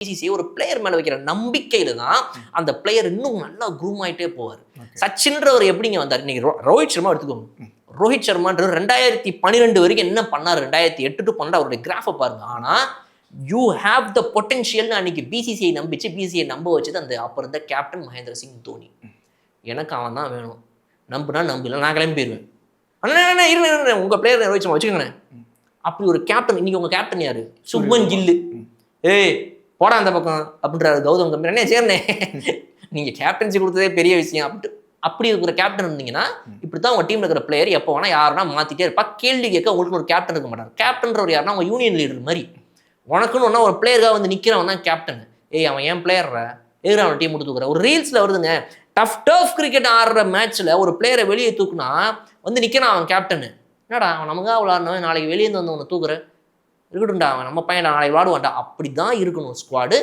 BCG ஒரு player மேல வைக்கிற நம்பிக்கையில தான் அந்த பிளேயர் இன்னும் நல்லா க்ரூம் ஆயிட்டே போவார். சச்சின்றவர் எப்படிங்க வந்தார்? இன்னைக்கு ரோஹித் சர்மா எடுத்துக்கோங்க. ரோஹித் சர்மான்ற 2012 வரைக்கும் என்ன பண்ணார், 2008 to 12 அவருடைய கிராஃபை பாருங்க. ஆனா யூ ஹேவ் த பொட்டன்ஷியல் அன்னைக்கு பிசிசிஐ நம்பிச்சு, பிசிசிஐ நம்ப வச்சது அந்த அப்ப இருந்த கேப்டன் மகேந்திர சிங் தோனி. எனக்கு அவன் தான் வேணும், நம்புனா நம்பல, நான் கிளம்பி போயிருவேன். அண்ணா இருங்க, உங்க பிளேயர் ரோஹித் சர்மா வச்சுக்கோங்க. அப்படி ஒரு கேப்டன். இன்னைக்கு உங்க கேப்டன் யாரு? சுப்மன் கில்லு. ஏய் போடா அந்த பக்கம் அப்படின்றாரு கௌதம் கம்பீர். என்ன சேர்னே, நீங்க கேப்டன்சி கொடுத்ததே பெரிய விஷயம். அப்படி இருக்கிற கேப்டன் இருந்தீங்கன்னா இப்படித்தான் உங்க டீம்ல இருக்கிற பிளேயர் எப்போ வேணா யாருன்னா மாத்திட்டே இருப்பா. கேள்வி கேட்க உங்களுக்கு ஒரு கேப்டன் இருக்க மாட்டார். கேப்டன்ற யாருன்னா உங்க யூனியன் லீடர் மாதிரி. உனக்குன்னு ஒன்னா ஒரு பிளேயருக்காக வந்து நிக்கிறவன் தான் கேப்டன். ஏய் அவன் ஏன் பிளேயர்ற, எதிர அவன் டீம் தூக்குற. ஒரு ரீல்ஸ்ல வருதுங்க, டஃப் கிரிக்கெட் ஆடுற மேட்ச்ல ஒரு பிளேயரை வெளியே தூக்குனா வந்து நிக்கிறான் அவன் கேப்டன். என்னடா அவன் நமக்காக விளாடணும், நாளைக்கு வெளியே வந்து வந்தவனை தூக்குற இருக்கட்டும்டா, அவன் நம்ம பையன் நாளைக்கு விளாடுவான்டா. அப்படிதான் இருக்கணும் ஸ்குவாடு.